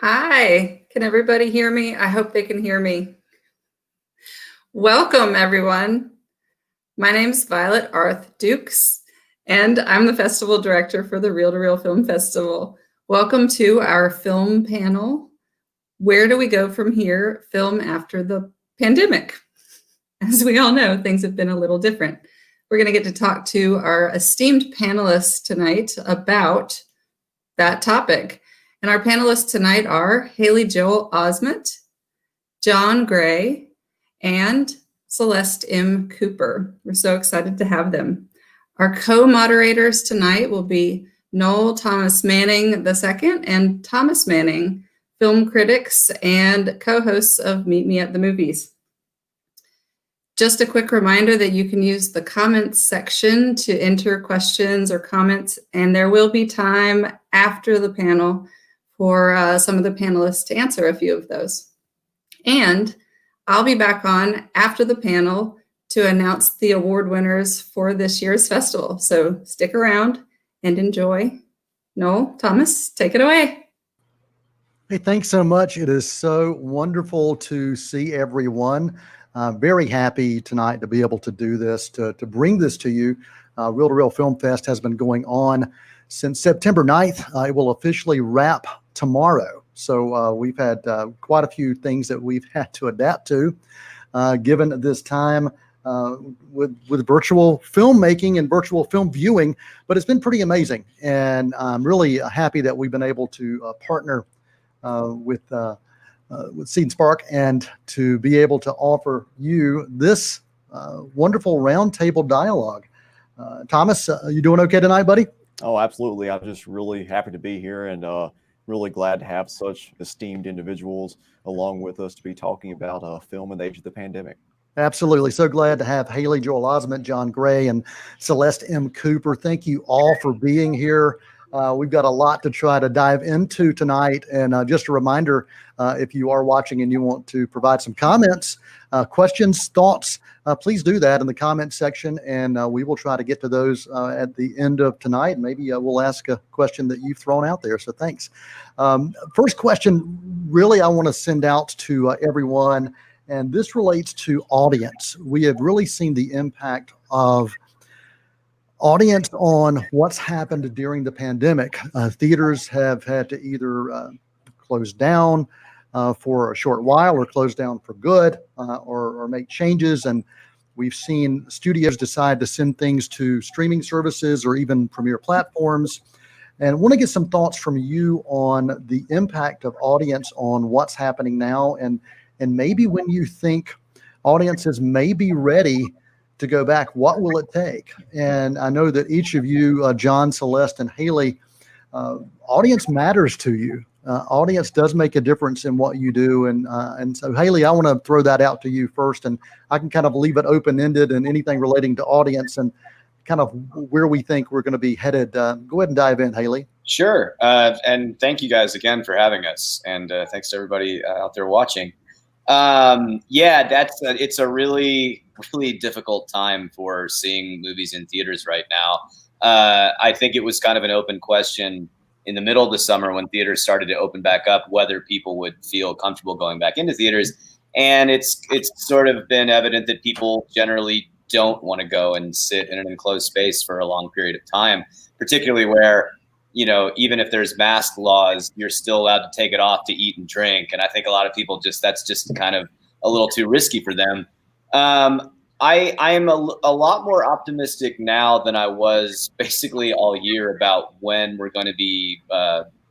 Hi, can everybody hear me? I hope they can hear me. Welcome, everyone. My name is Violet Arth Dukes, and I'm the festival director for the Reel to Reel Film Festival. Welcome to our film panel. Where do we go from here? Film after the pandemic. As we all know, things have been a little different. We're going to get to talk to our esteemed panelists tonight about that topic. And our panelists tonight are Haley Joel Osment, John Gray, and Celeste M. Cooper. We're so excited to have them. Our co-moderators tonight will be Noel Thomas Manning II and Thomas Manning, film critics and co-hosts of Meet Me at the Movies. Just a quick reminder that you can use the comments section to enter questions or comments, and there will be time after the panel for some of the panelists to answer a few of those. And I'll be back on after the panel to announce the award winners for this year's festival. So stick around and enjoy. Noel, Thomas, take it away. Hey, thanks so much. It is so wonderful to see everyone. Very happy tonight to be able to do this, to bring this to you. Reel to Reel Film Fest has been going on since September 9th. It will officially wrap tomorrow. So we've had quite a few things that we've had to adapt to, given this time with virtual filmmaking and virtual film viewing. But it's been pretty amazing. And I'm really happy that we've been able to partner with Seed and Spark and to be able to offer you this wonderful roundtable dialogue. Thomas, you doing okay tonight, buddy? Oh, absolutely. I'm just really happy to be here and really glad to have such esteemed individuals along with us to be talking about film in the age of the pandemic. Absolutely. So glad to have Haley Joel Osment, John Gray, and Celeste M. Cooper. Thank you all for being here. We've got a lot to try to dive into tonight. And just a reminder, if you are watching and you want to provide some comments, questions, thoughts, please do that in the comment section. And we will try to get to those at the end of tonight. Maybe we'll ask a question that you've thrown out there. So thanks. First question, really, I want to send out to everyone. And this relates to audience. We have really seen the impact of audience on what's happened during the pandemic. Theaters have had to either close down for a short while or close down for good or make changes. And we've seen studios decide to send things to streaming services or even premiere platforms. And I want to get some thoughts from you on the impact of audience on what's happening now and maybe when you think audiences may be ready to go back, what will it take? And I know that each of you, John, Celeste, and Haley, audience matters to you. Audience does make a difference in what you do. And so, Haley, I want to throw that out to you first, and I can kind of leave it open-ended and anything relating to audience and kind of where we think we're going to be headed. Go ahead and dive in, Haley. Sure. And thank you guys again for having us. And thanks to everybody out there watching. It's a really difficult time for seeing movies in theaters right now. I think it was kind of an open question in the middle of the summer when theaters started to open back up, whether people would feel comfortable going back into theaters. And it's sort of been evident that people generally don't want to go and sit in an enclosed space for a long period of time, particularly where, you know, even if there's mask laws, you're still allowed to take it off to eat and drink. And I think a lot of people that's just kind of a little too risky for them. I am a lot more optimistic now than I was basically all year about when we're going to be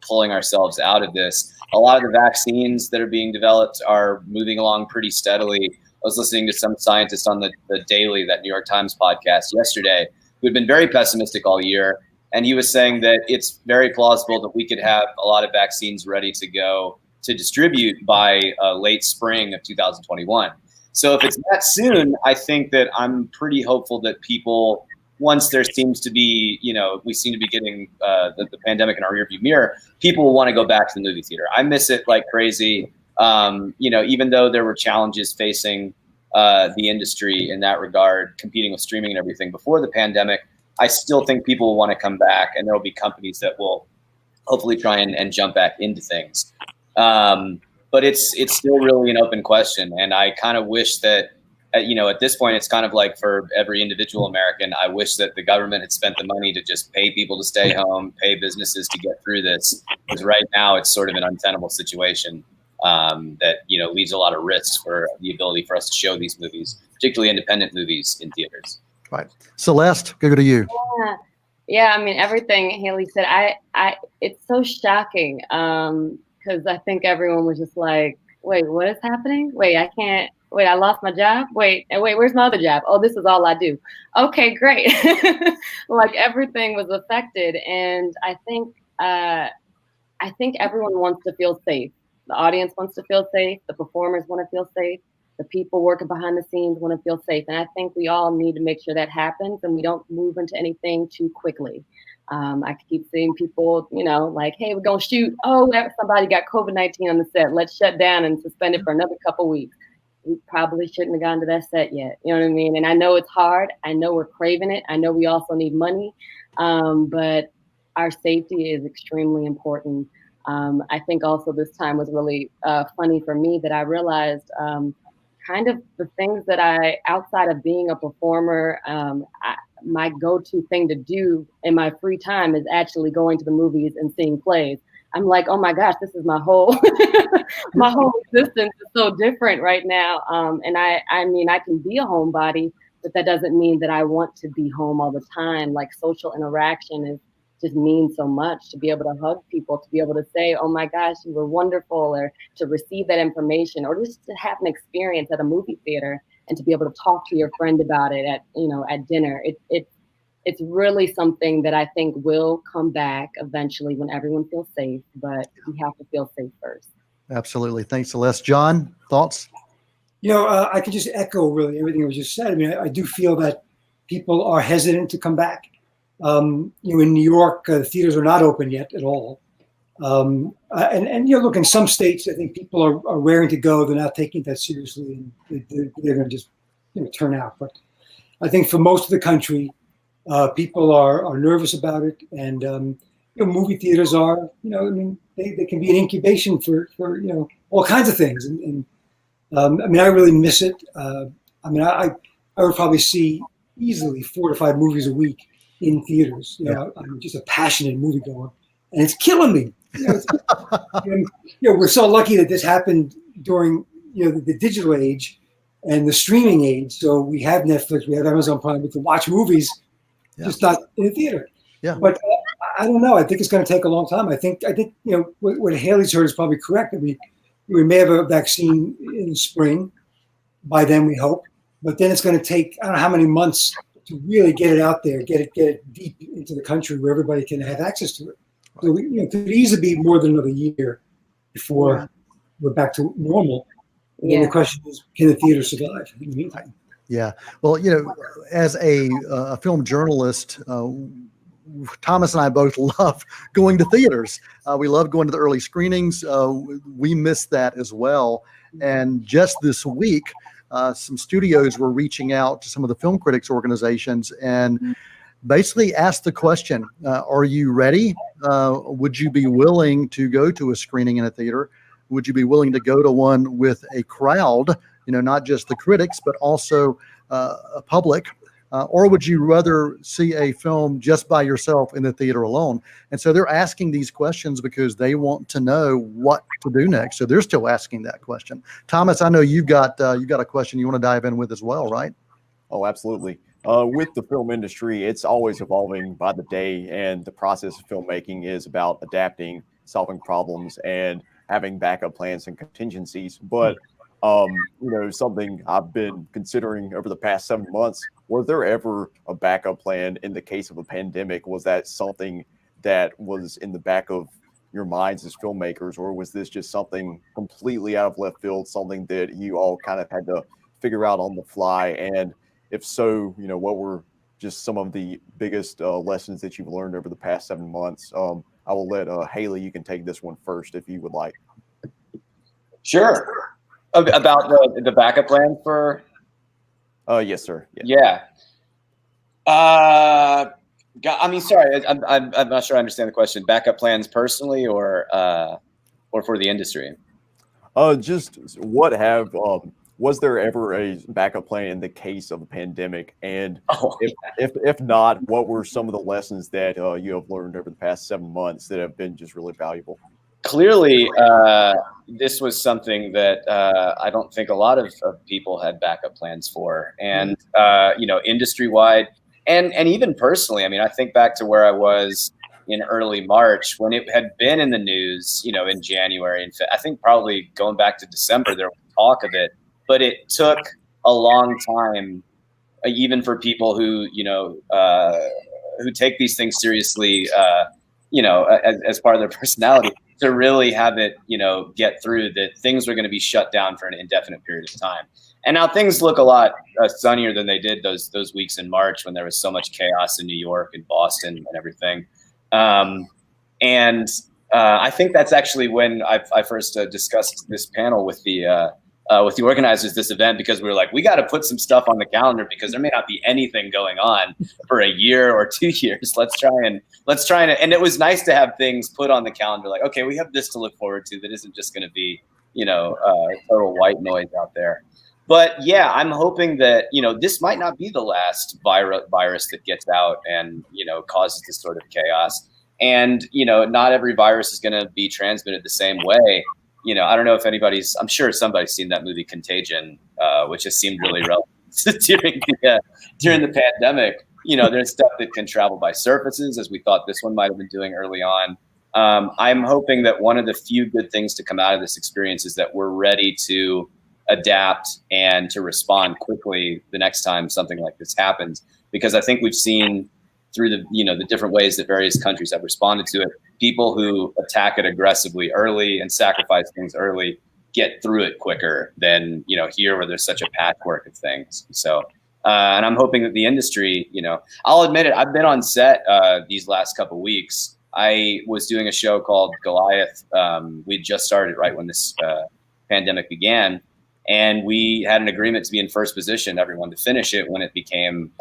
pulling ourselves out of this. A lot of the vaccines that are being developed are moving along pretty steadily. I was listening to some scientist on the Daily, that New York Times podcast yesterday, who had been very pessimistic all year. And he was saying that it's very plausible that we could have a lot of vaccines ready to go to distribute by late spring of 2021. So if it's that soon, I think that I'm pretty hopeful that people, once there seems to be, you know, we seem to be getting the pandemic in our rearview mirror, people will want to go back to the movie theater. I miss it like crazy. You know, even though there were challenges facing the industry in that regard, competing with streaming and everything before the pandemic, I still think people will want to come back, and there will be companies that will hopefully try and jump back into things. But it's still really an open question. And I kind of wish that, at this point, it's kind of like for every individual American, I wish that the government had spent the money to just pay people to stay home, pay businesses to get through this. Because right now it's sort of an untenable situation that, leaves a lot of risks for the ability for us to show these movies, particularly independent movies, in theaters. Right. Celeste, go to you. Yeah, I mean, everything Haley said, it's so shocking because I think everyone was just like, wait, what is happening? Wait, I lost my job. Wait, where's my other job? Oh, this is all I do. Okay, great. Like everything was affected. And I think everyone wants to feel safe. The audience wants to feel safe. The performers want to feel safe. The people working behind the scenes want to feel safe. And I think we all need to make sure that happens and we don't move into anything too quickly. I keep seeing people, like, hey, we're going to shoot. Oh, somebody got COVID-19 on the set. Let's shut down and suspend it for another couple weeks. We probably shouldn't have gone to that set yet. You know what I mean? And I know it's hard. I know we're craving it. I know we also need money. But our safety is extremely important. I think also this time was really funny for me that I realized kind of the things that outside of being a performer, my go-to thing to do in my free time is actually going to the movies and seeing plays. I'm like, oh my gosh, this is my whole my whole existence is so different right now. And I mean, I can be a homebody, but that doesn't mean that I want to be home all the time. Like social interaction just means so much, to be able to hug people, to be able to say, oh my gosh, you were wonderful, or to receive that information, or just to have an experience at a movie theater and to be able to talk to your friend about it at dinner. It's really something that I think will come back eventually when everyone feels safe, but we have to feel safe first. Absolutely. Thanks, Celeste. John, thoughts? I can just echo really everything that was just said. I mean, I do feel that people are hesitant to come back. In New York, the theaters are not open yet at all. And look, in some states, I think people are raring to go. They're not taking that seriously, and they're going to just turn out. But I think for most of the country, people are nervous about it, and movie theaters are, they can be an incubation for all kinds of things. And I really miss it. I would probably see easily 4 to 5 movies a week in theaters. I'm just a passionate moviegoer, and it's killing me. We're so lucky that this happened during the digital age and the streaming age. So we have Netflix, we have Amazon Prime, we can watch movies, just not in a theater. Yeah. But I don't know. I think it's going to take a long time. I think what Haley's heard is probably correct. I mean, we may have a vaccine in the spring. By then, we hope. But then it's going to take, I don't know how many months to really get it out there, get it deep into the country where everybody can have access to it. So it could easily be more than another year before we're back to normal. And then the question is, can the theater survive in the meantime? Yeah. Well, as a film journalist, Thomas and I both love going to theaters. We love going to the early screenings. We miss that as well. And just this week, some studios were reaching out to some of the film critics organizations and basically asked the question, are you ready? Would you be willing to go to a screening in a theater? Would you be willing to go to one with a crowd, not just the critics, but also a public? Or would you rather see a film just by yourself in the theater alone? And so they're asking these questions because they want to know what to do next. So they're still asking that question. Thomas, I know you've got a question you want to dive in with as well, right? Oh, absolutely. With the film industry, it's always evolving by the day, and the process of filmmaking is about adapting, solving problems, and having backup plans and contingencies. But something I've been considering over the past 7 months, was there ever a backup plan in the case of a pandemic? Was that something that was in the back of your minds as filmmakers, or was this just something completely out of left field, something that you all kind of had to figure out on the fly? And if so, what were just some of the biggest lessons that you've learned over the past 7 months? I will let Haley, you can take this one first if you would like. Sure. About the backup plan for? Yes, sir. Yeah. I mean, sorry, I'm not sure I understand the question. Backup plans personally, or for the industry? Just what have was there ever a backup plan in the case of a pandemic? And if not, what were some of the lessons that you have learned over the past 7 months that have been just really valuable? Clearly, this was something that I don't think a lot of people had backup plans for, and industry-wide, and even personally. I mean, I think back to where I was in early March when it had been in the news, in January. And I think probably going back to December, there was talk of it, but it took a long time, even for people who take these things seriously, as part of their personality, to really have it, get through that things were going to be shut down for an indefinite period of time. And now things look a lot sunnier than they did those weeks in March when there was so much chaos in New York and Boston and everything. I think that's actually when I first discussed this panel with the organizers of this event, because we were like, we got to put some stuff on the calendar because there may not be anything going on for a year or 2 years. Let's try and it was nice to have things put on the calendar. Like, okay, we have this to look forward to that isn't just going to be, total white noise out there. But yeah, I'm hoping that, this might not be the last virus that gets out and, causes this sort of chaos. And, not every virus is going to be transmitted the same way. I don't know if I'm sure somebody's seen that movie Contagion, which has seemed really relevant during the pandemic. There's stuff that can travel by surfaces, as we thought this one might have been doing early on. I'm hoping that one of the few good things to come out of this experience is that we're ready to adapt and to respond quickly the next time something like this happens, because I think we've seen through the different ways that various countries have responded to it, people who attack it aggressively early and sacrifice things early get through it quicker than here, where there's such a patchwork of things. So and I'm hoping that the industry, I'll admit it, I've been on set these last couple of weeks. I was doing a show called Goliath. We just started right when this pandemic began. And we had an agreement to be in first position, everyone to finish it when it became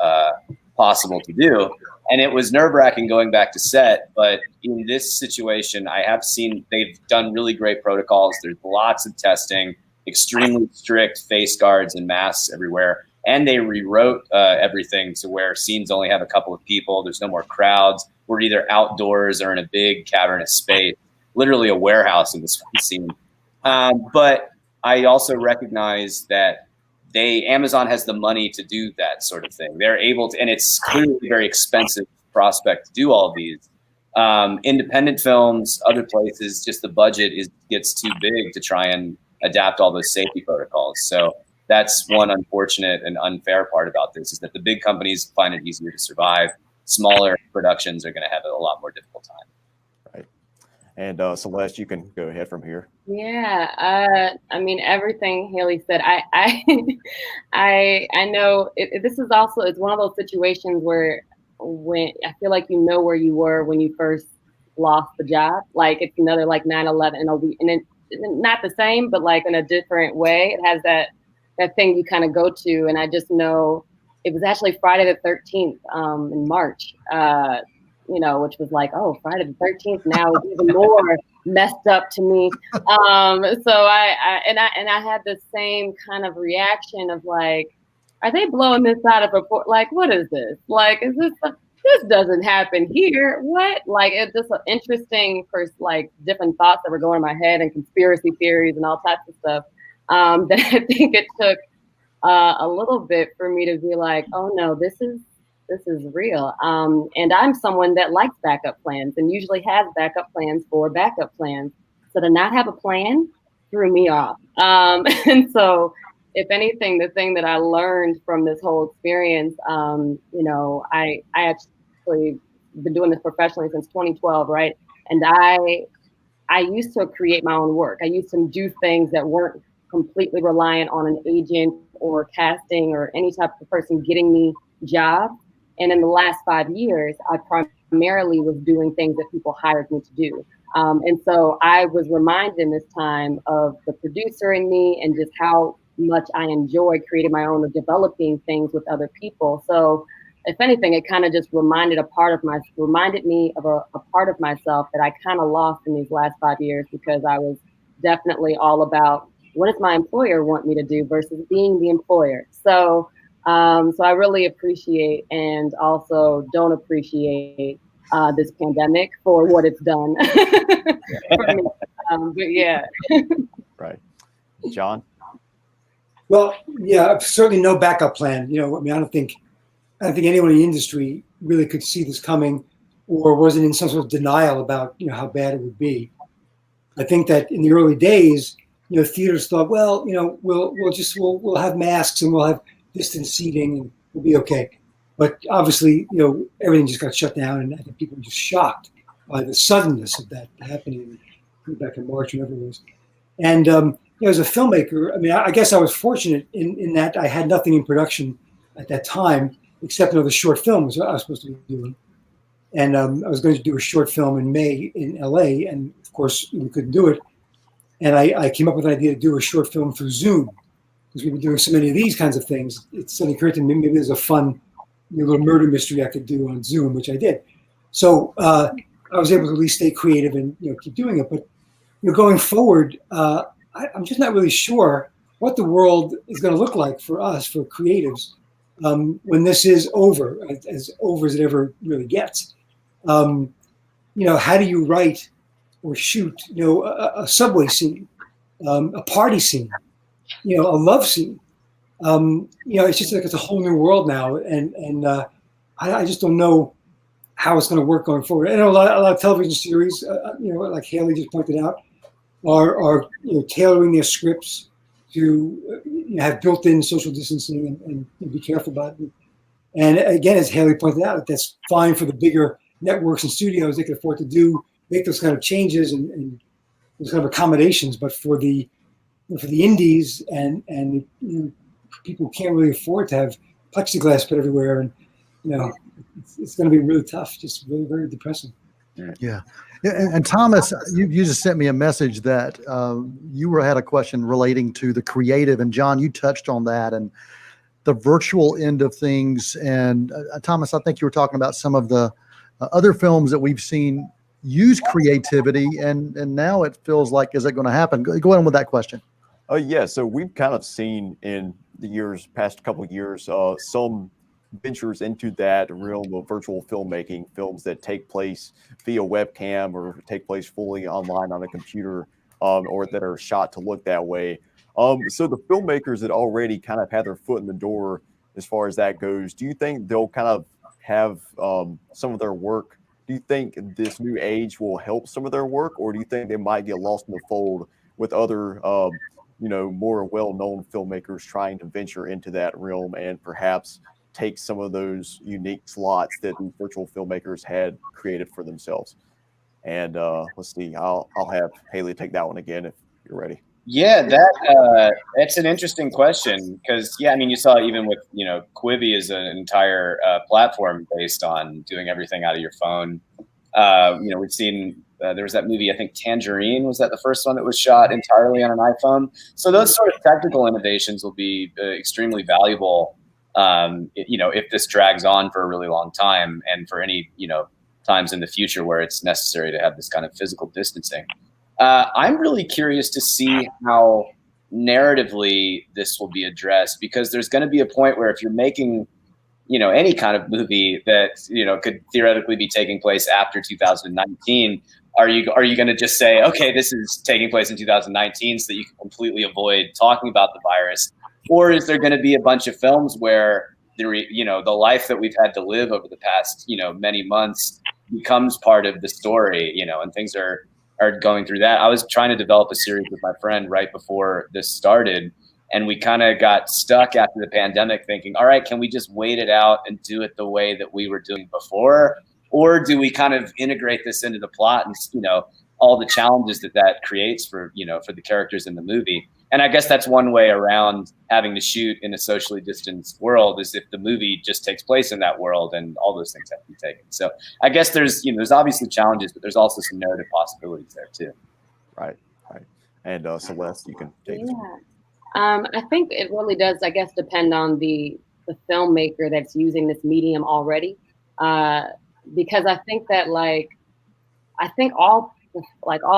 possible to do. And it was nerve-wracking going back to set. But in this situation, I have seen they've done really great protocols. There's lots of testing, extremely strict face guards and masks everywhere. And they rewrote everything to where scenes only have a couple of people. There's no more crowds. We're either outdoors or in a big cavernous space, literally a warehouse in this one scene. But I also recognize that Amazon has the money to do that sort of thing. They're able to, and it's clearly a very expensive prospect to do all of these. Independent films, other places, just the budget gets too big to try and adapt all those safety protocols. So that's one unfortunate and unfair part about this, is that the big companies find it easier to survive. Smaller productions are going to have a lot more difficult time. Right. And Celeste, you can go ahead from here. Yeah, I mean, everything Haley said, I know this is also, it's one of those situations where when I feel like where you were when you first lost the job, like it's another like 9/11 and it's not the same, but like in a different way. It has that thing you kind of go to, and I just know it was actually Friday the 13th in March. Which was like, oh, Friday the 13th now is even more messed up to me. So I had the same kind of reaction of like, are they blowing this out of proportion? Like, what is this? Like, is this doesn't happen here? What? Like, it's just an interesting like different thoughts that were going in my head and conspiracy theories and all types of stuff. That I think it took a little bit for me to be like, oh no, this is real. And I'm someone that likes backup plans and usually has backup plans for backup plans. So to not have a plan threw me off. And so if anything, the thing that I learned from this whole experience, I actually been doing this professionally since 2012, right? And I used to create my own work. I used to do things that weren't completely reliant on an agent or casting or any type of person getting me jobs. And in the last 5 years, I primarily was doing things that people hired me to do. And so I was reminded in this time of the producer in me and just how much I enjoy creating my own or developing things with other people. So if anything, it kind of just reminded me of a part of myself that I kind of lost in these last 5 years, because I was definitely all about what does my employer want me to do versus being the employer. So I really appreciate and also don't appreciate this pandemic for what it's done for me. But yeah. Right. John? Well, yeah, certainly no backup plan. You know, I mean, I don't think anyone in the industry really could see this coming, or wasn't in some sort of denial about, you know, how bad it would be. I think that in the early days, you know, theaters thought, well, you know, we'll have masks and we'll have distance seating and we'll be okay. But obviously, you know, everything just got shut down, and I think people were just shocked by the suddenness of that happening back in March, whenever it was. And you know, as a filmmaker, I mean, I guess I was fortunate in that I had nothing in production at that time except another short film I was supposed to be doing. And I was going to do a short film in May in LA, and of course we couldn't do it. And I came up with an idea to do a short film through Zoom, because we've been doing so many of these kinds of things. It suddenly occurred to me, maybe there's a fun, you know, little murder mystery I could do on Zoom, which I did. So I was able to at least stay creative and, you know, keep doing it. But, you know, going forward, I'm just not really sure what the world is going to look like for us, for creatives, when this is over, as over as it ever really gets. You know, how do you write or shoot, you know, a subway scene, a party scene, you know, a love scene? You know, it's just like it's a whole new world now, and I just don't know how it's going to work going forward. I know a lot of television series, you know, like Haley just pointed out, are you know, tailoring their scripts to you know, have built-in social distancing and be careful about it. And again, as Haley pointed out, that's fine for the bigger networks and studios. They can afford to make those kind of changes and those kind of accommodations. But for the indies and you know, people can't really afford to have plexiglass put everywhere, and you know, it's going to be really tough. Just really, very depressing. Yeah. And Thomas, you just sent me a message that you had a question relating to the creative, and John, you touched on that and the virtual end of things. And Thomas, I think you were talking about some of the other films that we've seen use creativity, and now it feels like, is it going to happen? Go ahead with that question. Yeah, so we've kind of seen in the past couple of years, some ventures into that realm of virtual filmmaking, films that take place via webcam or take place fully online on a computer, or that are shot to look that way. So the filmmakers that already kind of had their foot in the door as far as that goes, do you think they'll kind of have some of their work? Do you think this new age will help some of their work, or do you think they might get lost in the fold with other you know, more well-known filmmakers trying to venture into that realm and perhaps take some of those unique slots that these virtual filmmakers had created for themselves? And let's see, I'll have Haley take that one again if you're ready. Yeah, that's an interesting question, because I mean, you saw even with, you know, Quibi is an entire platform based on doing everything out of your phone. You know, we've seen there was that movie, I think Tangerine, was that the first one that was shot entirely on an iPhone? So those sort of technical innovations will be extremely valuable, you know, if this drags on for a really long time, and for any, you know, times in the future where it's necessary to have this kind of physical distancing. I'm really curious to see how narratively this will be addressed, because there's going to be a point where if you're making, you know, any kind of movie that, you know, could theoretically be taking place after 2019, are you going to just say, okay, this is taking place in 2019 so that you can completely avoid talking about the virus? Or is there going to be a bunch of films where you know, the life that we've had to live over the past, you know, many months becomes part of the story, you know, and things are going through that? I was trying to develop a series with my friend right before this started, and we kind of got stuck after the pandemic thinking, all right, can we just wait it out and do it the way that we were doing before? Or do we kind of integrate this into the plot and, you know, all the challenges that creates for, you know, for the characters in the movie? And I guess that's one way around having to shoot in a socially distanced world, is if the movie just takes place in that world and all those things have to be taken. So I guess there's, you know, there's obviously challenges, but there's also some narrative possibilities there too. Right. And Celeste, you can take this one. I think it really does, I guess, depend on the the filmmaker that's using this medium already. Because I think that I think all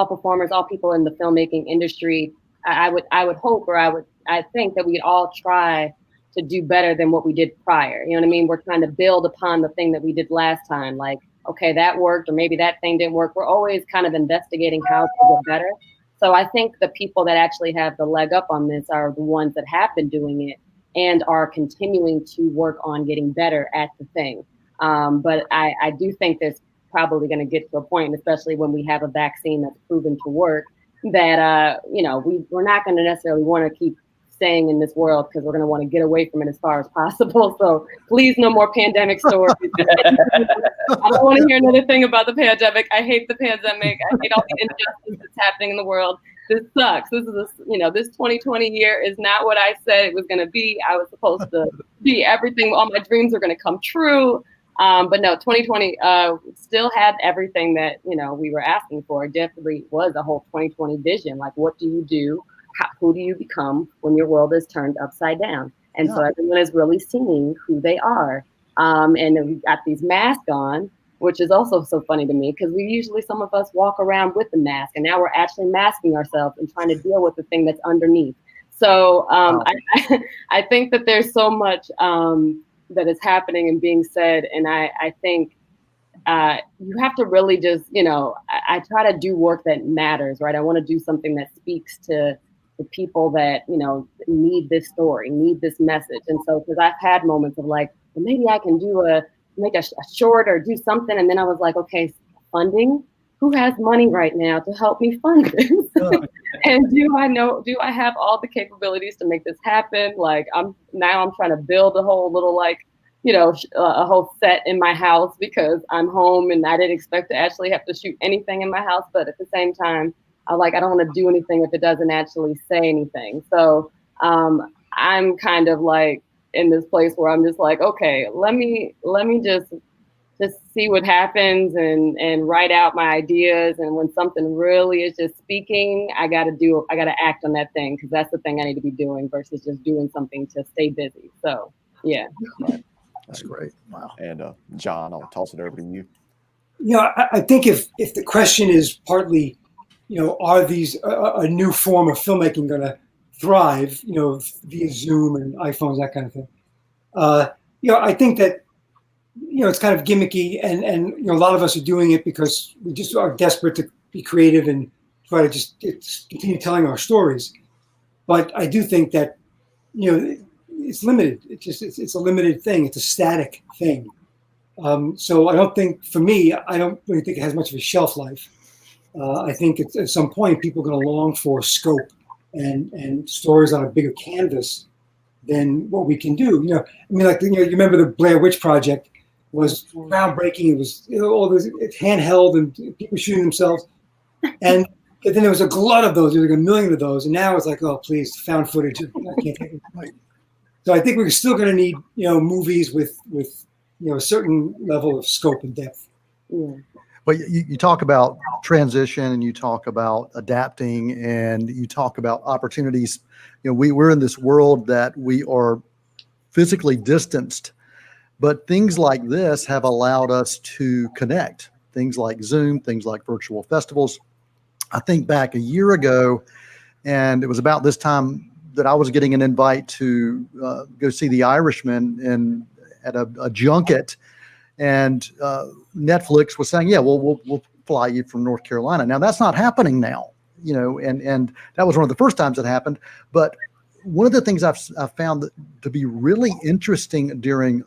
performers, all people in the filmmaking industry, I would hope, or I think that we'd all try to do better than what we did prior. You know what I mean? We're trying to build upon the thing that we did last time. Like, okay, that worked, or maybe that thing didn't work. We're always kind of investigating how to get better. So I think the people that actually have the leg up on this are the ones that have been doing it and are continuing to work on getting better at the thing. But I do think there's probably going to get to a point, especially when we have a vaccine that's proven to work, that we're not going to necessarily want to keep staying in this world, because we're going to want to get away from it as far as possible. So please, no more pandemic stories. I don't want to hear another thing about the pandemic. I hate the pandemic. I hate all the injustice that's happening in the world. This sucks. This is this 2020 year is not what I said it was going to be. I was supposed to be everything. All my dreams are going to come true. But no, 2020 still had everything that, we were asking for. It definitely was a whole 2020 vision. Like, what do you do? Who do you become when your world is turned upside down? And so everyone is really seeing who they are. And then we've got these masks on, which is also so funny to me, because some of us walk around with the mask, and now we're actually masking ourselves and trying to deal with the thing that's underneath. So I think that there's so much that is happening and being said. And I think you have to really just, I try to do work that matters, right? I want to do something that speaks to the people that, need this story, need this message. And so, because I've had moments of like, well, maybe I can make a short or do something. And then I was like, okay, funding, who has money right now to help me fund this? And do I have all the capabilities to make this happen? Like, I'm trying to build a whole little, a whole set in my house, because I'm home and I didn't expect to actually have to shoot anything in my house. But at the same time, I don't want to do anything if it doesn't actually say anything. So I'm kind of like in this place where I'm just like, okay, let me just see what happens and write out my ideas. And when something really is just speaking, I got to act on that thing, because that's the thing I need to be doing versus just doing something to stay busy. So, yeah. Right. That's great. Wow. And John, I'll toss it over to you. I think if the question is partly, are these a new form of filmmaking going to thrive, via Zoom and iPhones, that kind of thing. I think that, it's kind of gimmicky, and a lot of us are doing it because we just are desperate to be creative and try to just continue telling our stories. But I do think that, it's limited. It's a limited thing. It's a static thing. So I don't think, for me, I don't really think it has much of a shelf life. I think at some point people are going to long for scope and stories on a bigger canvas than what we can do. You remember the Blair Witch Project was groundbreaking. It was it's handheld and people shooting themselves, and then there was a glut of those. There was like 1 million of those, and now it's like, oh please, found footage. I can't take it. Right. So I think we're still going to need movies with a certain level of scope and depth. Yeah. But you talk about transition, and you talk about adapting, and you talk about opportunities. We're in this world that we are physically distanced, but things like this have allowed us to connect. Things like Zoom, things like virtual festivals. I think back a year ago, and it was about this time that I was getting an invite to go see The Irishman at a junket. And Netflix was saying, yeah, we'll fly you from North Carolina. Now that's not happening now, and that was one of the first times it happened. But one of the things I've found to be really interesting during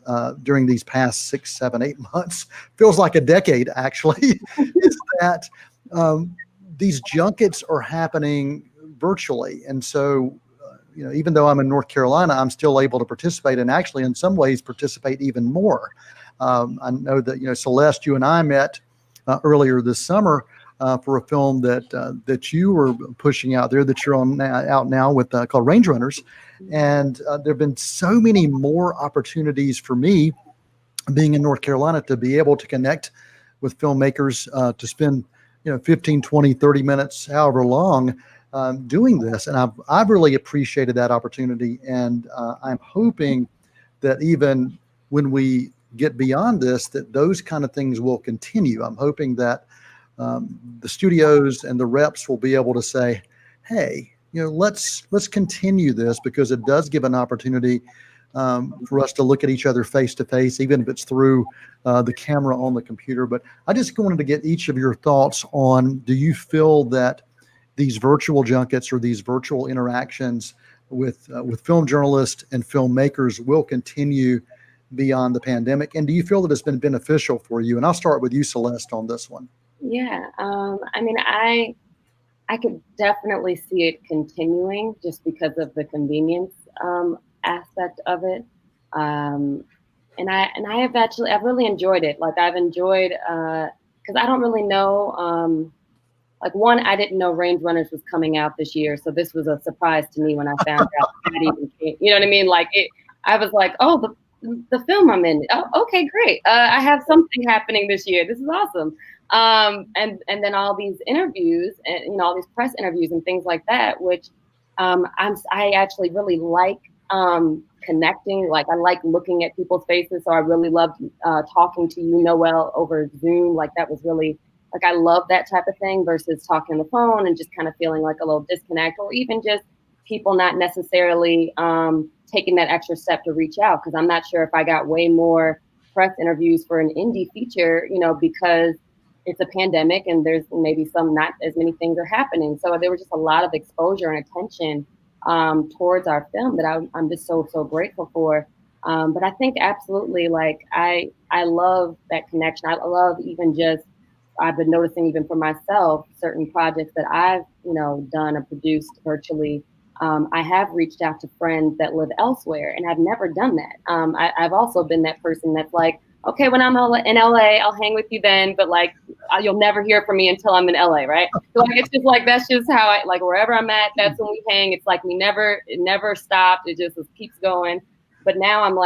these past 6, 7, 8 months, feels like a decade actually, is that these junkets are happening virtually. And so, even though I'm in North Carolina, I'm still able to participate, and actually in some ways participate even more. I know that, Celeste, you and I met earlier this summer for a film that you were pushing out there, that you're out now with called Range Runners. And there have been so many more opportunities for me being in North Carolina to be able to connect with filmmakers, to spend 15, 20, 30 minutes, however long, doing this. And I've really appreciated that opportunity. And I'm hoping that even when we get beyond this, that those kind of things will continue. I'm hoping that the studios and the reps will be able to say, hey, let's continue this, because it does give an opportunity for us to look at each other face to face, even if it's through the camera on the computer. But I just wanted to get each of your thoughts on, do you feel that these virtual junkets or these virtual interactions with film journalists and filmmakers will continue beyond the pandemic? And do you feel that it's been beneficial for you? And I'll start with you, Celeste, on this one. Yeah, I mean, I could definitely see it continuing just because of the convenience aspect of it. And I've really enjoyed it. Like, I've enjoyed, because I don't really know, like, one, I didn't know Range Runners was coming out this year. So this was a surprise to me when I found out that even came, you know what I mean? Like, I was like, oh, the film I'm in. Oh, okay, great. I have something happening this year. This is awesome. And then all these interviews and, all these press interviews and things like that, which I actually really like connecting. Like, I like looking at people's faces. So I really loved talking to you, Noel, over Zoom. Like, that was really, like, I love that type of thing versus talking on the phone and just kind of feeling like a little disconnect, or even just people not necessarily taking that extra step to reach out. Because I'm not sure if I got way more press interviews for an indie feature, because it's a pandemic and there's maybe not as many things are happening. So there was just a lot of exposure and attention towards our film that I'm just so grateful for. But I think absolutely, like, I love that connection. I love even just, I've been noticing even for myself, certain projects that I've, done or produced virtually. I have reached out to friends that live elsewhere, and I've never done that. I've also been that person that's like, okay, when I'm in LA, I'll hang with you then, but like, you'll never hear from me until I'm in LA, right? So like, it's just like, that's just how I, like, wherever I'm at, that's when we hang. It's like, it never stopped. It just keeps going. But now I'm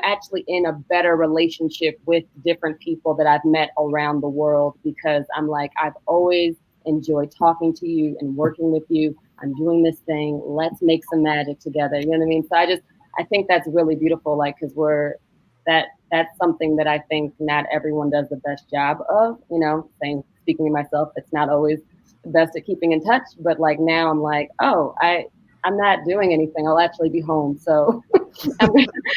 actually in a better relationship with different people that I've met around the world, because I'm like, I've always enjoyed talking to you and working with you. I'm doing this thing. Let's make some magic together. You know what I mean? So I think that's really beautiful. Like, cause that's something that I think not everyone does the best job of, speaking to myself, it's not always the best at keeping in touch, but like, now I'm like, oh, I'm not doing anything. I'll actually be home. So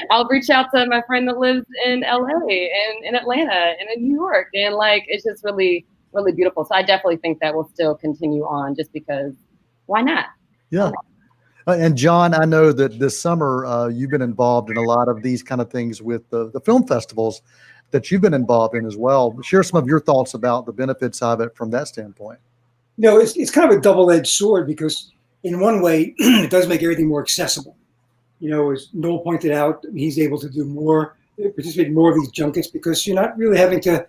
I'll reach out to my friend that lives in LA and in Atlanta and in New York. And like, it's just really, really beautiful. So I definitely think that will still continue on, just because why not? Yeah. And John, I know that this summer you've been involved in a lot of these kind of things with the film festivals that you've been involved in as well. Share some of your thoughts about the benefits of it from that standpoint. It's kind of a double-edged sword, because in one way, it does make everything more accessible. As Noel pointed out, he's able to participate in more of these junkets, because you're not really having to,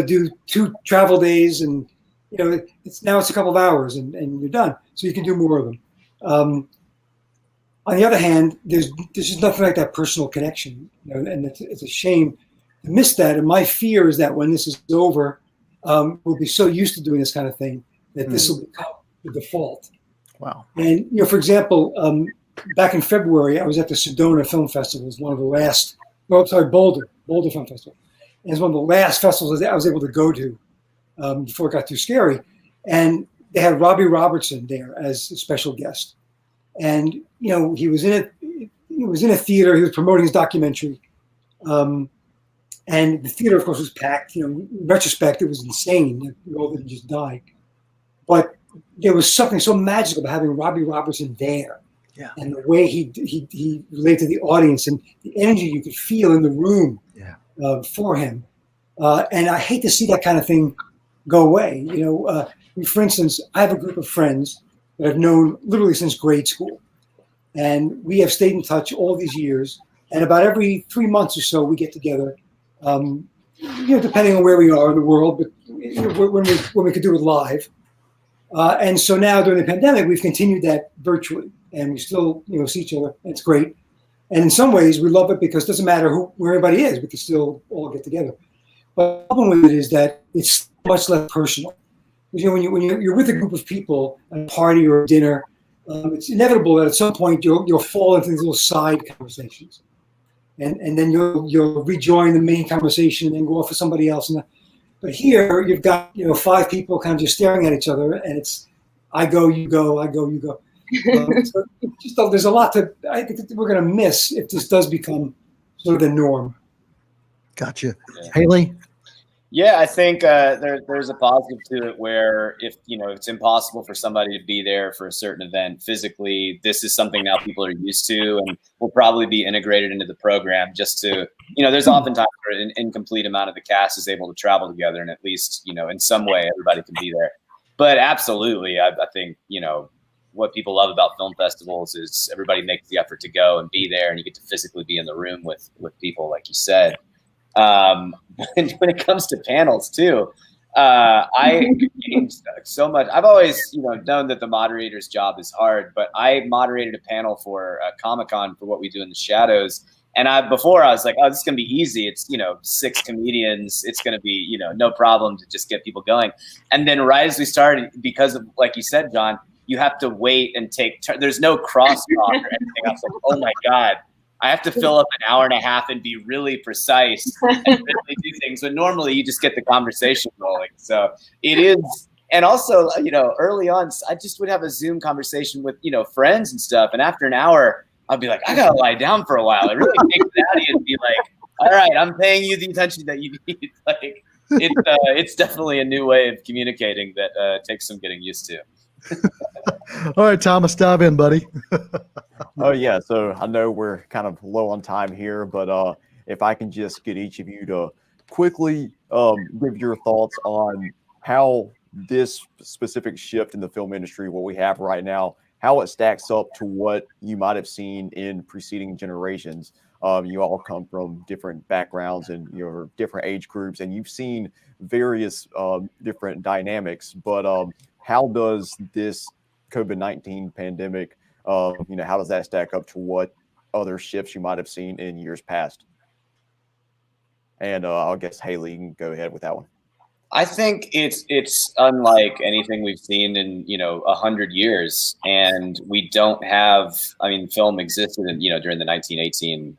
do 2 travel days, and it's a couple of hours and you're done. So you can do more of them. On the other hand, there's just nothing like that personal connection, and it's a shame to miss that. And my fear is that when this is over, we'll be so used to doing this kind of thing that this will become the default. Wow. And for example, back in February, I was at the Sedona Film Festival. It was one of the last. Boulder Film Festival. And it's one of the last festivals that I was able to go to before it got too scary. And they had Robbie Robertson there as a special guest. And he was in a theater. He was promoting his documentary, and the theater, of course, was packed. In retrospect, it was insane. We all didn't just die, but there was something so magical about having Robbie Robertson there, and the way he related to the audience and the energy you could feel in the room for him. And I hate to see that kind of thing go away. For instance, I have a group of friends that I've known literally since grade school. And we have stayed in touch all these years. And about every 3 months or so, we get together, depending on where we are in the world, but when we could do it live. And so now during the pandemic, we've continued that virtually, and we still, see each other. And it's great. And in some ways, we love it because it doesn't matter where everybody is, we can still all get together. But the problem with it is that it's much less personal. When you're with a group of people at a party or a dinner, it's inevitable that at some point you'll fall into these little side conversations. and then you'll rejoin the main conversation and then go off with somebody else. But here you've got 5 people kind of just staring at each other, and it's I go, you go, I go, you go. So there's a lot I think we're going to miss if this does become sort of the norm. Gotcha. Yeah. Haley? Yeah, I think there's a positive to it where if it's impossible for somebody to be there for a certain event physically, this is something now people are used to and will probably be integrated into the program just to, there's oftentimes where an incomplete amount of the cast is able to travel together and at least, in some way everybody can be there. But absolutely, I think, what people love about film festivals is everybody makes the effort to go and be there and you get to physically be in the room with people, like you said. When it comes to panels too, I gained so much. I've always, known that the moderator's job is hard, but I moderated a panel for Comic-Con for what we do in the shadows. And before I was like, oh, this is going to be easy. It's, 6 comedians. It's going to be, no problem to just get people going. And then right as we started, because of, like you said, John, you have to wait and there's no crosstalk or anything. I was like, oh my God. I have to fill up an hour and a half and be really precise and really do things. But normally you just get the conversation rolling. So it is. And also, early on, I just would have a Zoom conversation with, friends and stuff. And after an hour, I'd be like, I got to lie down for a while. It really takes it out of you to be like, all right, I'm paying you the attention that you need. Like, it's definitely a new way of communicating that takes some getting used to. All right, Thomas, dive in, buddy. Oh, yeah. So I know we're kind of low on time here, but if I can just get each of you to quickly give your thoughts on how this specific shift in the film industry, what we have right now, how it stacks up to what you might have seen in preceding generations. You all come from different backgrounds and your different age groups, and you've seen various different dynamics. But how does this COVID-19 pandemic, how does that stack up to what other shifts you might have seen in years past? And I guess Haley, you can go ahead with that one. I think it's unlike anything we've seen in 100 years, and we don't have. I mean, film existed in, during the 1918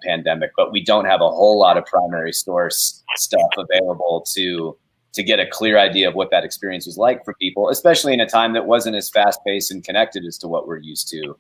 pandemic, but we don't have a whole lot of primary source stuff available to get a clear idea of what that experience was like for people, especially in a time that wasn't as fast paced and connected as to what we're used to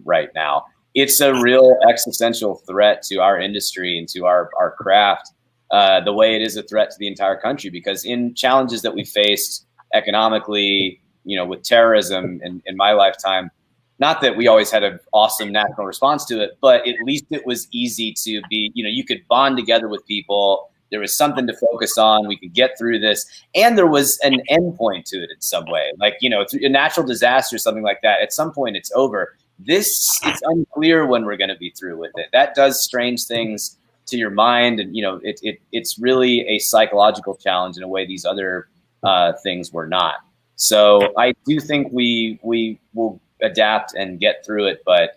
right now. It's a real existential threat to our industry and to our craft. The way it is a threat to the entire country, because in challenges that we faced economically, with terrorism in my lifetime, not that we always had an awesome national response to it, but at least it was easy to be, you could bond together with people. There was something to focus on. We could get through this. And there was an end point to it in some way. Like, a natural disaster, something like that, at some point it's over. It's unclear when we're going to be through with it. That does strange things to your mind, and it's really a psychological challenge in a way these other things were not. So I do think we will adapt and get through it, but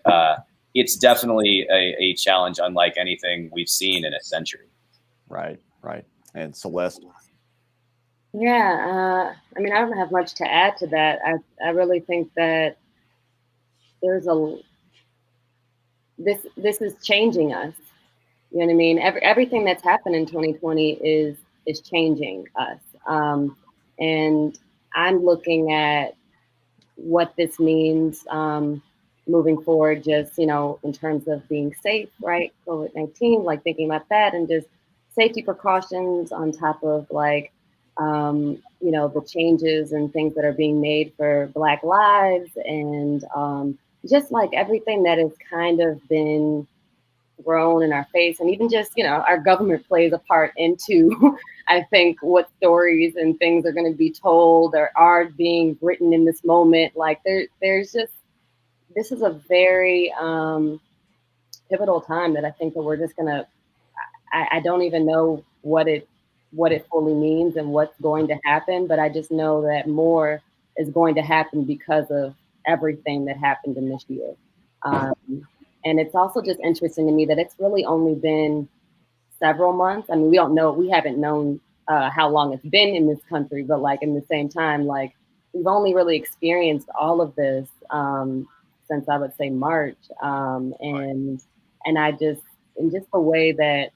it's definitely a challenge unlike anything we've seen in a century. Right. And Celeste? Yeah, I mean, I don't have much to add to that. I really think that this is changing us. You know what I mean? Everything that's happened in 2020 is changing us. And I'm looking at what this means moving forward, just, in terms of being safe, right? COVID-19, like thinking about that and just safety precautions on top of the changes and things that are being made for Black lives and just like everything that has kind of been thrown in our face, and even just our government plays a part into I think what stories and things are going to be told or are being written in this moment. Like there's just, this is a very pivotal time that I think that we're just gonna, I don't even know what it fully means and what's going to happen, but I just know that more is going to happen because of everything that happened in this year. And it's also just interesting to me that it's really only been several months. I mean, we haven't known how long it's been in this country, but in the same time, we've only really experienced all of this since I would say March. And I just, and just the way that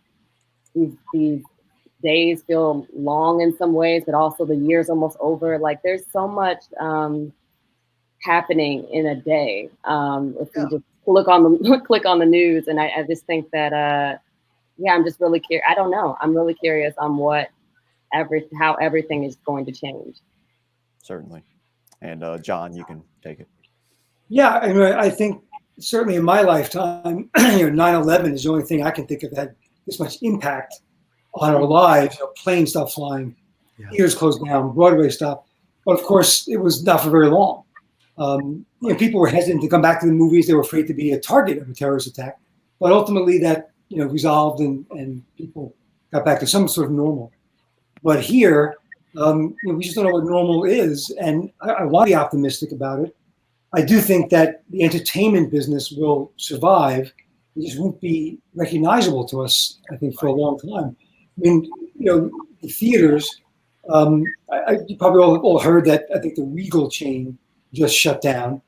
these days feel long in some ways, but also the year's almost over. Like there's so much happening in a day. If you just click on the news, and I just think that I'm just really curious. I don't know. I'm really curious on how everything is going to change. Certainly. And John, you can take it. Yeah, I mean, I think certainly in my lifetime, 9/11 is the only thing I can think of that had this much impact on our lives. Planes stopped flying, theaters closed down, Broadway stopped. But of course, it was not for very long. People were hesitant to come back to the movies. They were afraid to be a target of a terrorist attack. But ultimately, that resolved, and people got back to some sort of normal. But here, we just don't know what normal is, and I want to be optimistic about it. I do think that the entertainment business will survive. It just won't be recognizable to us, I think, for a long time. I mean, the theaters, you probably all heard that I think the Regal chain just shut down.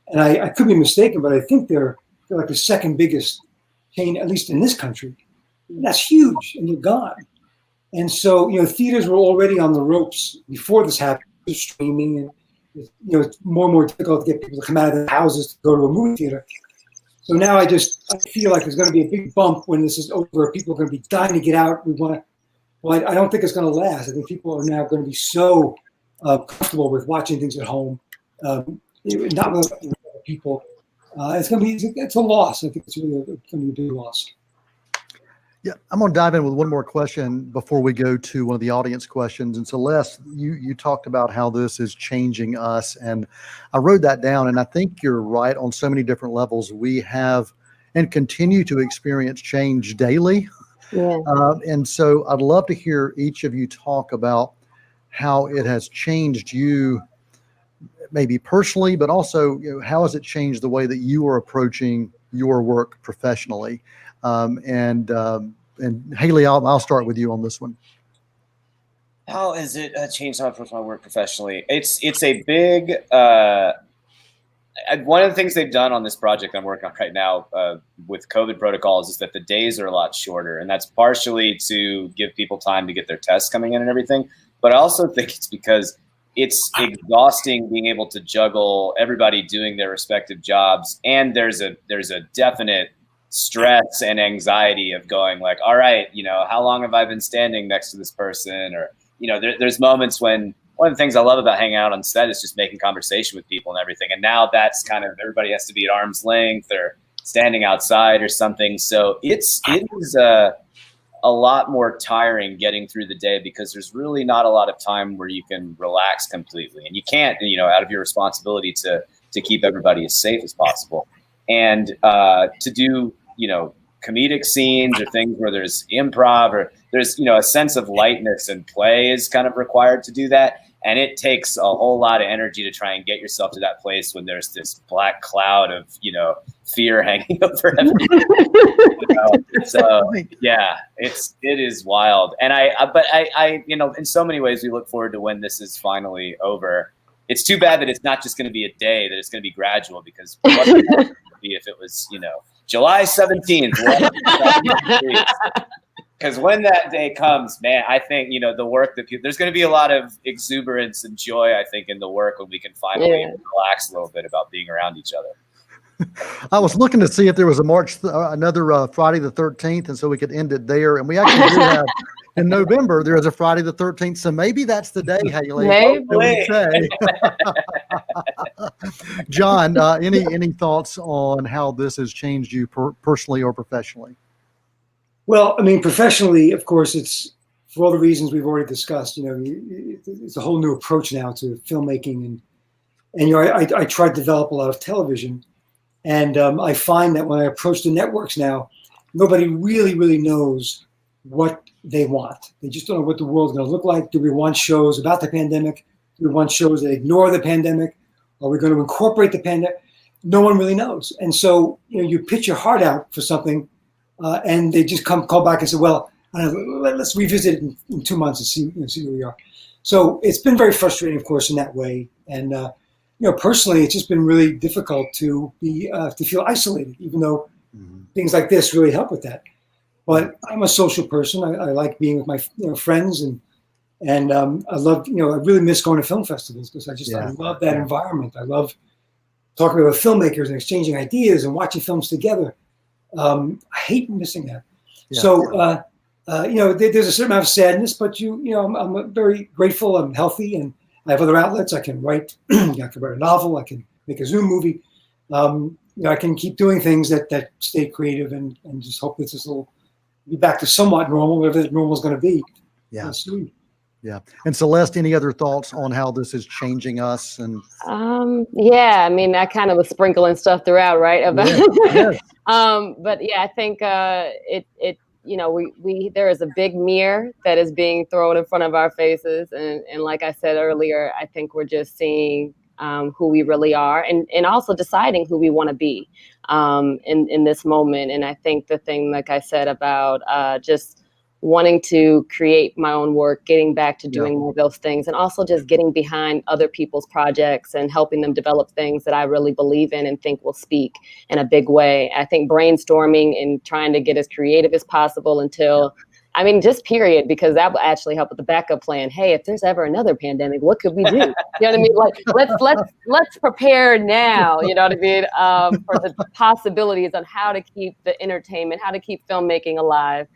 And I could be mistaken, but I think they're like the second biggest chain, at least in this country. And that's huge, and they're gone. And so, theaters were already on the ropes before this happened, streaming, and it's more and more difficult to get people to come out of their houses to go to a movie theater. So now I feel like there's going to be a big bump when this is over. People are going to be dying to get out. I don't think it's going to last. I think people are now going to be so comfortable with watching things at home, not with people. It's a loss. I think it's really going to be a big loss. Yeah, I'm going to dive in with one more question before we go to one of the audience questions. And Celeste, you talked about how this is changing us, and I wrote that down, and I think you're right on so many different levels. We have and continue to experience change daily. Yeah. And so I'd love to hear each of you talk about how it has changed you, maybe personally, but also how has it changed the way that you are approaching your work professionally? And Haley, I'll start with you on this one. How has it changed how I approach my work professionally? It's a big one of the things they've done on this project I'm working on right now with COVID protocols is that the days are a lot shorter, and that's partially to give people time to get their tests coming in and everything. But I also think it's because it's exhausting being able to juggle everybody doing their respective jobs, and there's a definite stress and anxiety of going like, all right, how long have I been standing next to this person? Or, there's moments when one of the things I love about hanging out on set is just making conversation with people and everything. And now that's kind of, everybody has to be at arm's length or standing outside or something. So it is a lot more tiring getting through the day because there's really not a lot of time where you can relax completely. And you can't, out of your responsibility to keep everybody as safe as possible. And to do, comedic scenes or things where there's improv or there's, a sense of lightness and play is kind of required to do that. And it takes a whole lot of energy to try and get yourself to that place when there's this black cloud of, fear hanging over everything. So yeah, it is wild. And I, in so many ways we look forward to when this is finally over. It's too bad that it's not just going to be a day, that it's going to be gradual, because what would it be if it was, July 17th. Because when that day comes, man, I think, the work that there's going to be a lot of exuberance and joy, I think, in the work when we can finally relax a little bit about being around each other. I was looking to see if there was another Friday the 13th, and so we could end it there. And we actually do have in November, there is a Friday the 13th. So maybe that's the day, Haley. Maybe. John, any thoughts on how this has changed you personally or professionally? Well, I mean, professionally, of course, it's for all the reasons we've already discussed. It's a whole new approach now to filmmaking, and I try to develop a lot of television, and I find that when I approach the networks now, nobody really knows what they want. They just don't know what the world's going to look like. Do we want shows about the pandemic? Do we want shows that ignore the pandemic? Are we going to incorporate the pandemic? No one really knows. And so, you pitch your heart out for something, and they just call back and say, well, let's revisit it in 2 months and see where we are. So it's been very frustrating, of course, in that way. And, personally, it's just been really difficult to feel isolated, even though things like this really help with that. But I'm a social person. I like being with my friends, and I love, I really miss going to film festivals because I love that environment. I love talking about filmmakers and exchanging ideas and watching films together. I hate missing that. Yeah. So, there's a certain amount of sadness, but I'm very grateful. I'm healthy, and I have other outlets. I can write. I can write a novel. I can make a Zoom movie. I can keep doing things that stay creative, and just hope that this will be back to somewhat normal, whatever that normal is going to be. Yeah. Soon. Yeah. And Celeste, any other thoughts on how this is changing us? And yeah, I mean, I kind of was sprinkling stuff throughout, right? About yes. But yeah, I think there is a big mirror that is being thrown in front of our faces, and like I said earlier, I think we're just seeing who we really are, and also deciding who we want to be in this moment. And I think the thing, like I said, about just wanting to create my own work, getting back to doing more of those things, and also just getting behind other people's projects and helping them develop things that I really believe in and think will speak in a big way. I think brainstorming and trying to get as creative as possible until, just period, because that will actually help with the backup plan. Hey, if there's ever another pandemic, what could we do? You know what I mean? Like, let's prepare now, you know what I mean? For the possibilities on how to keep the entertainment, how to keep filmmaking alive.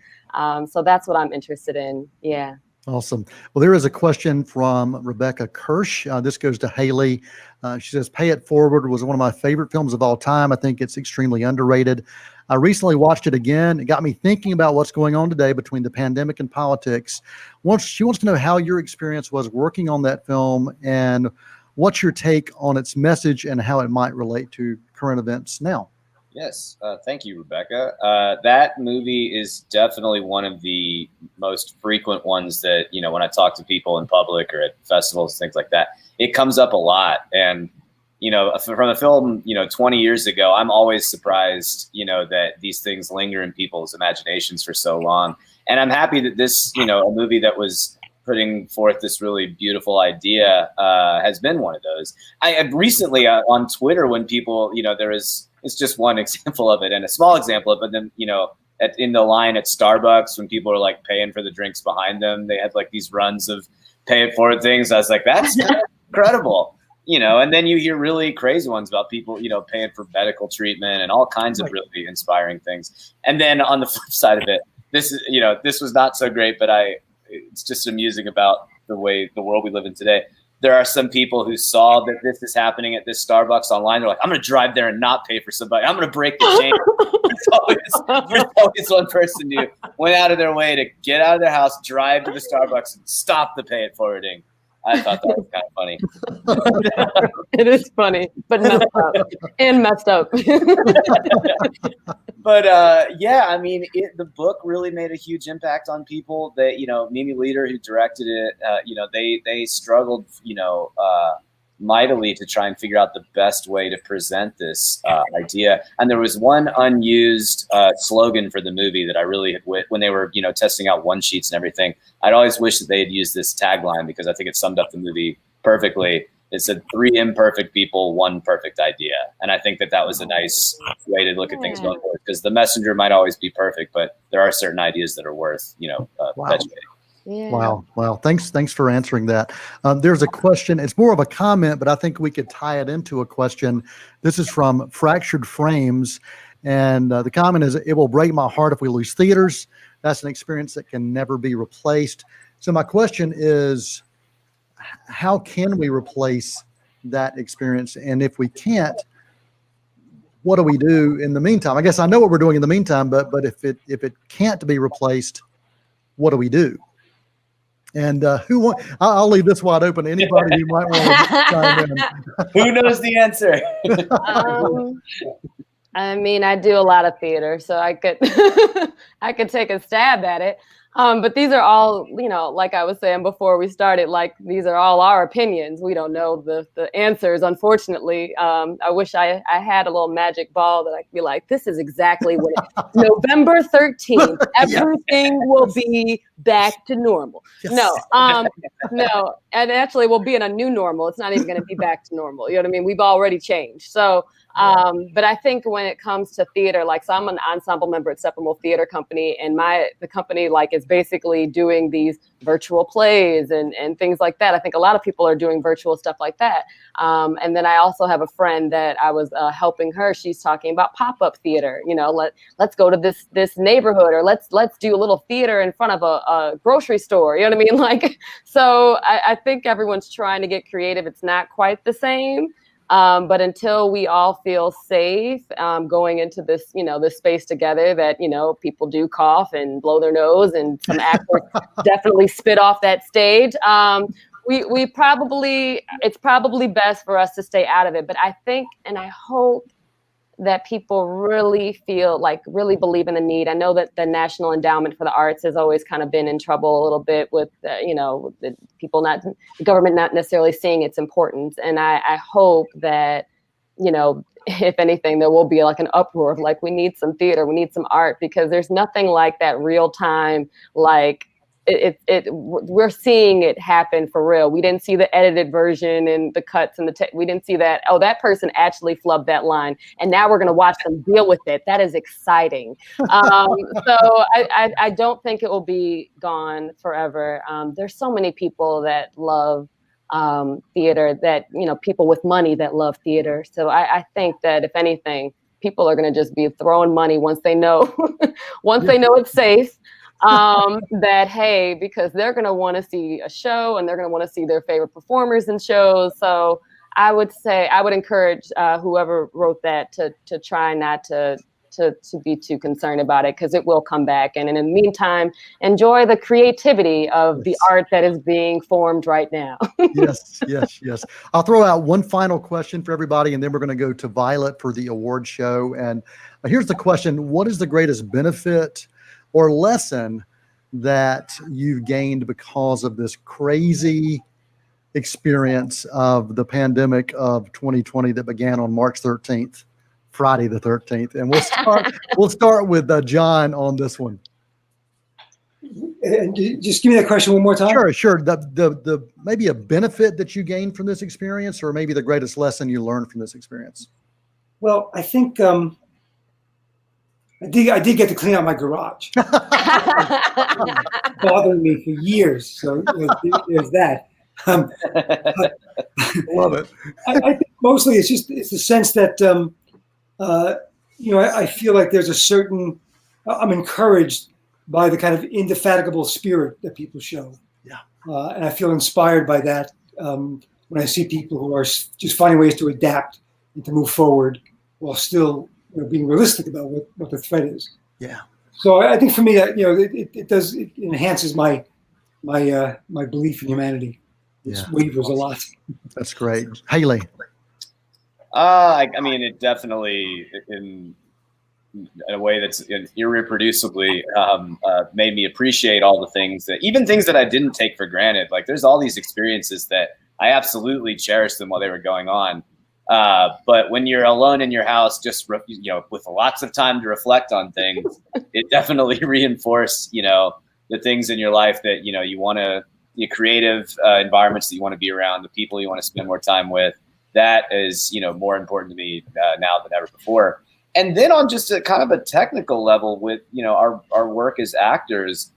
So that's what I'm interested in. Yeah. Awesome. Well, there is a question from Rebecca Kirsch. This goes to Haley. She says, Pay It Forward was one of my favorite films of all time. I think it's extremely underrated. I recently watched it again. It got me thinking about what's going on today between the pandemic and politics. She wants to know how your experience was working on that film and what's your take on its message and how it might relate to current events now. Yes. Thank you, Rebecca. That movie is definitely one of the most frequent ones that, when I talk to people in public or at festivals, things like that, it comes up a lot. And, from a film, 20 years ago, I'm always surprised, that these things linger in people's imaginations for so long. And I'm happy that this, a movie that was putting forth this really beautiful idea has been one of those. I recently on Twitter, when people, it's just one example of it and a small example of it. But then, in the line at Starbucks, when people are like paying for the drinks behind them, they had like these runs of pay it forward things. I was like, that's incredible, and then you hear really crazy ones about people, paying for medical treatment and all kinds of really inspiring things. And then on the flip side of it, this is, this was not so great, but it's just amusing about the way the world we live in today. There are some people who saw that this is happening at this Starbucks online. They're like, I'm going to drive there and not pay for somebody. I'm going to break the chain. There's always one person who went out of their way to get out of their house, drive to the Starbucks, and stop the pay it forwarding. I thought that was kind of funny. It is funny, but messed up. And messed up. But the book really made a huge impact on people. That Mimi Leader, who directed it, they struggled, mightily to try and figure out the best way to present this idea. And there was one unused slogan for the movie that I really had when they were testing out one sheets and everything. I'd always wished that they had used this tagline because I think it summed up the movie perfectly. It said 3 imperfect people, 1 perfect idea. And I think that was a nice way to look at things going forward, because the messenger might always be perfect, but there are certain ideas that are worth, educating. Yeah. Wow. Thanks for answering that. There's a question. It's more of a comment, but I think we could tie it into a question. This is from Fractured Frames. And the comment is, it will break my heart if we lose theaters. That's an experience that can never be replaced. So my question is, how can we replace that experience? And if we can't, what do we do in the meantime? I guess I know what we're doing in the meantime, but if it can't be replaced, what do we do? And I'll leave this wide open to anybody who might want to chime in. Who knows the answer? I do a lot of theater, so I could take a stab at it. But these are all, like I was saying before we started, like these are all our opinions. We don't know the answers, unfortunately. I wish I had a little magic ball that I could be like, this is exactly what November 13th, everything will be back to normal. Yes. No, and actually we'll be in a new normal. It's not even going to be back to normal. You know what I mean? We've already changed. So, but I think when it comes to theater, like, so I'm an ensemble member at Steppenwolf Theater Company, and the company like is basically doing these virtual plays and things like that. I think a lot of people are doing virtual stuff like that. And then I also have a friend that I was helping her. She's talking about pop-up theater. You know, let's go to this neighborhood, or let's do a little theater in front of a grocery store. You know what I mean? Like, so I think everyone's trying to get creative. It's not quite the same. But until we all feel safe going into this, you know, this space together, that, you know, people do cough and blow their nose, and some actors definitely spit off that stage. It's probably best for us to stay out of it. But I think, and I hope that people really really believe in the need. I know that the National Endowment for the Arts has always kind of been in trouble a little bit with, you know, the government not necessarily seeing its importance. And I hope that, you know, if anything, there will be like an uproar of like, we need some theater, we need some art, because there's nothing like that real time, like, we're seeing it happen for real. We didn't see the edited version and the cuts and we didn't see that. Oh, that person actually flubbed that line, and now we're going to watch them deal with it. That is exciting. So I don't think it will be gone forever. There's so many people that love theater, that, you know, people with money that love theater. So I think that if anything, people are going to just be throwing money once they know they know it's safe. That, hey, because they're going to want to see a show, and they're going to want to see their favorite performers in shows. So I would encourage whoever wrote that to try not to be too concerned about it, because it will come back. And in the meantime, enjoy the creativity of the art that is being formed right now. Yes. I'll throw out one final question for everybody, and then we're going to go to Violet for the award show. And here's the question: what is the greatest benefit or lesson that you've gained because of this crazy experience of the pandemic of 2020 that began on March 13th, Friday the 13th? And we'll start with John on this one. And just give me that question one more time. Sure. The maybe a benefit that you gained from this experience, or maybe the greatest lesson you learned from this experience. Well, I think I did get to clean out my garage. Bothering me for years. So there's that. Love it. I think mostly it's the sense that, you know, I feel like there's a certain, I'm encouraged by the kind of indefatigable spirit that people show. Yeah. And I feel inspired by that when I see people who are just finding ways to adapt and to move forward while still, you know, being realistic about what the threat is. Yeah. So I think for me that, you know, it enhances my belief in humanity. It wavers a lot. That's great. Haley. I mean, it definitely, in a way that's irreproducibly made me appreciate all the things even things that I didn't take for granted. Like, there's all these experiences that I absolutely cherished them while they were going on. But when you're alone in your house, just, you know, with lots of time to reflect on things, it definitely reinforced, you know, the things in your life that, you know, you want to, the creative environments that you want to be around, the people you want to spend more time with. That is, you know, more important to me now than ever before. And then on just a kind of a technical level with, you know, our work as actors,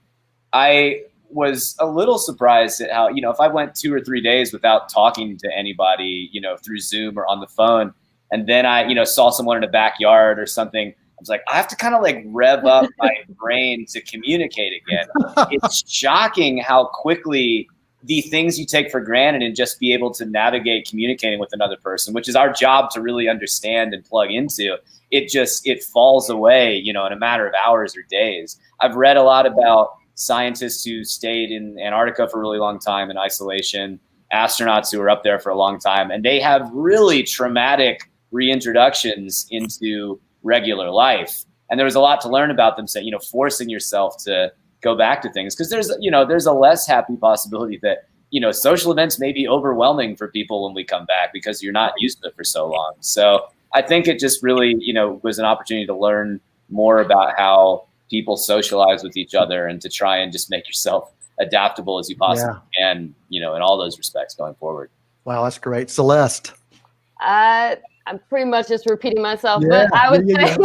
I was a little surprised at how, you know, if I went 2 or 3 days without talking to anybody, you know, through Zoom or on the phone, and then I, you know, saw someone in a backyard or something, I was like, I have to kind of like rev up my brain to communicate again. It's shocking how quickly the things you take for granted and just be able to navigate communicating with another person, which is our job to really understand and plug into, it falls away, you know, in a matter of hours or days. I've read a lot about scientists who stayed in Antarctica for a really long time in isolation, astronauts who were up there for a long time, and they have really traumatic reintroductions into regular life. And there was a lot to learn about them, saying, you know, forcing yourself to go back to things, because there's a less happy possibility that, you know, social events may be overwhelming for people when we come back because you're not used to it for so long. So I think it just really, you know, was an opportunity to learn more about how people socialize with each other and to try and just make yourself adaptable as you possibly can, in all those respects going forward. Wow, that's great. Celeste. I'm pretty much just repeating myself, but I would say,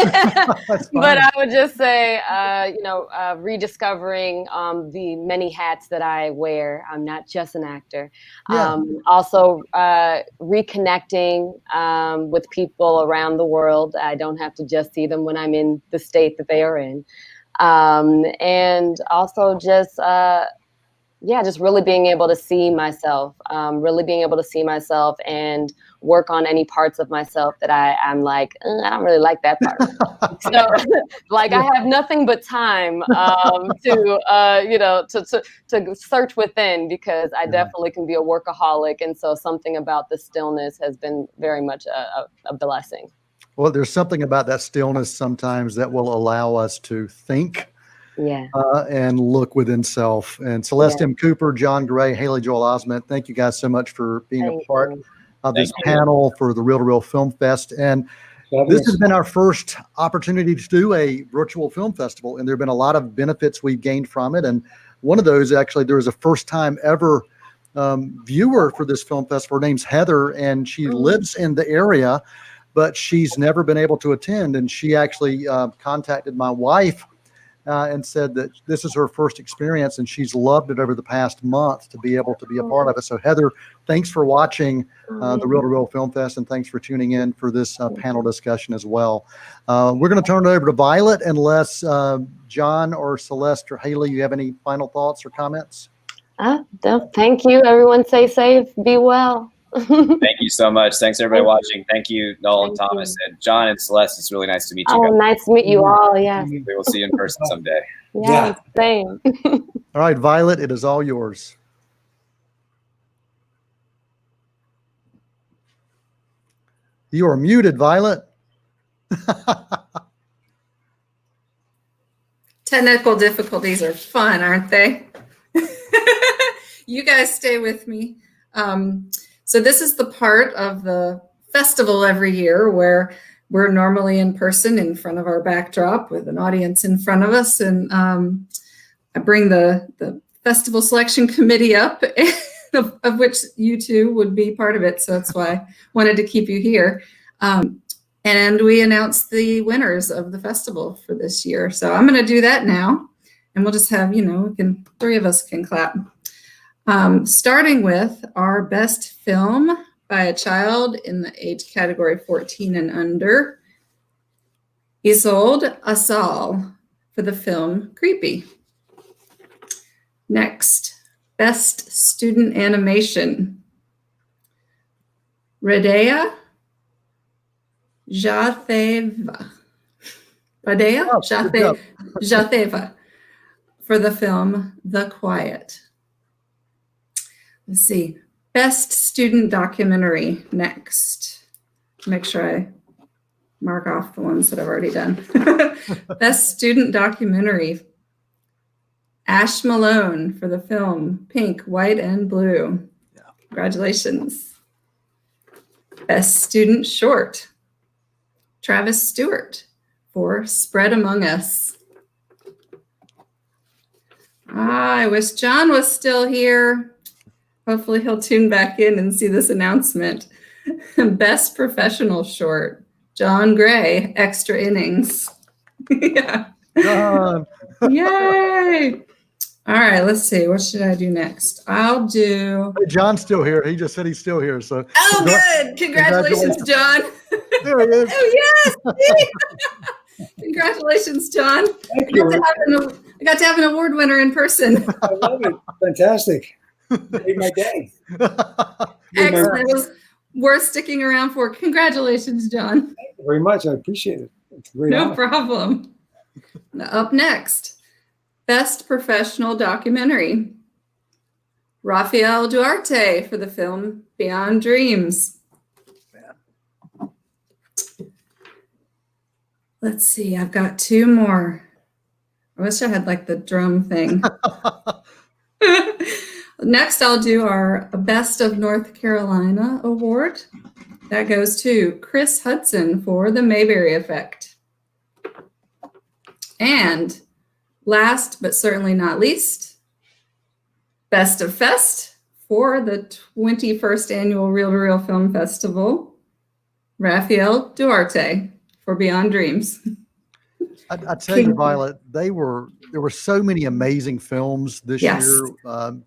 but I would just say, rediscovering the many hats that I wear. I'm not just an actor. Also, reconnecting with people around the world. I don't have to just see them when I'm in the state that they are in, and also just really being able to see myself, and work on any parts of myself that I'm like, I don't really like that part. So like I have nothing but time to search within, because I definitely can be a workaholic. And so something about the stillness has been very much a blessing. Well, there's something about that stillness sometimes that will allow us to think and look within self. And Celeste M. Cooper, John Gray, Haley Joel Osment, thank you guys so much for being a part of this panel for the Reel to Reel Film Fest. And this has been our first opportunity to do a virtual film festival, and there have been a lot of benefits we've gained from it. And one of those, actually, there was a first time ever viewer for this film festival. Her name's Heather, and she lives in the area, but she's never been able to attend. And she actually contacted my wife and said that this is her first experience, and she's loved it over the past month to be able to be a part of it. So Heather, thanks for watching the Reel to Reel Film Fest, and thanks for tuning in for this panel discussion as well. We're going to turn it over to Violet, unless John or Celeste or Haley, you have any final thoughts or comments? Thank you. Everyone stay safe. Be well. Thank you so much. Thanks everybody watching. Thank you, Noel and Thomas and John and Celeste. It's really nice to meet you guys. Nice to meet you all. Yes. We will see you in person someday. Same. All right, Violet, it is all yours. You are muted, Violet. Technical difficulties are fun, aren't they? You guys stay with me. So this is the part of the festival every year where we're normally in person in front of our backdrop with an audience in front of us. And I bring the festival selection committee up, of which you two would be part of it. So that's why I wanted to keep you here. And we announced the winners of the festival for this year. So I'm going to do that now. And we'll just have, three of us can clap. Starting with our best film by a child in the age category 14 and under, Isolde Asal for the film Creepy. Next, best student animation, Radea Jatheva. Jatheva for the film The Quiet. Let's see. Best student documentary next. Make sure I mark off the ones that I've already done. Best student documentary. Ash Malone for the film Pink, White, and Blue. Yeah. Congratulations. Best student short. Travis Stewart for Spread Among Us. I wish John was still here. Hopefully he'll tune back in and see this announcement. Best professional short, John Gray, Extra Innings. Yeah. Yay. All right, let's see. What should I do next? I'll do. Hey, John's still here. He just said he's still here. So. Oh, good. Congratulations, John. There he is. Oh, yes. Congratulations, John. Thank you. I got to have an award winner in person. I love it. Fantastic. Made my day. Excellent. It was worth sticking around for. Congratulations, John. Thank you very much. I appreciate it. It's great. No problem. Now, up next, best professional documentary, Rafael Duarte for the film Beyond Dreams. Let's see. I've got two more. I wish I had like the drum thing. Next, I'll do our Best of North Carolina award. That goes to Chris Hudson for The Mayberry Effect. And Last but certainly not least, Best of Fest for the 21st Annual Reel to Reel Film Festival, Rafael Duarte for Beyond Dreams. I tell you, Violet, there were so many amazing films this Yes. year.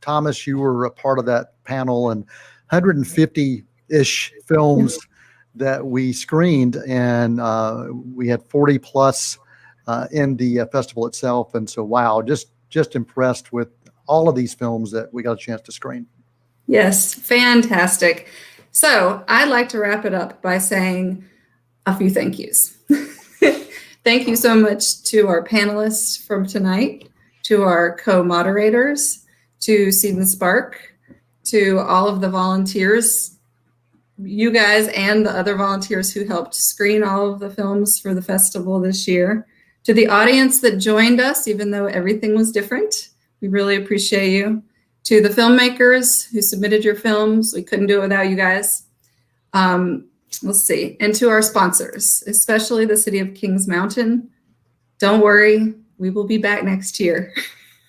Thomas, you were a part of that panel, and 150-ish films that we screened, and we had 40 plus in the festival itself. And so, wow, just impressed with all of these films that we got a chance to screen. Yes, fantastic. So I'd like to wrap it up by saying a few thank yous. Thank you so much to our panelists from tonight, to our co-moderators, to Seed and Spark, to all of the volunteers, you guys and the other volunteers who helped screen all of the films for the festival this year, to the audience that joined us, even though everything was different. We really appreciate you. To the filmmakers who submitted your films. We couldn't do it without you guys. Let's see. And to our sponsors, especially the City of Kings Mountain. Don't worry, we will be back next year.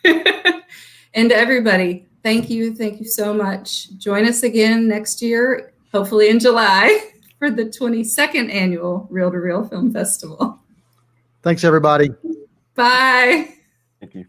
And to everybody, thank you so much. Join us again next year, hopefully in July, for the 22nd Annual Reel to Reel Film Festival. Thanks, everybody. Bye. Thank you.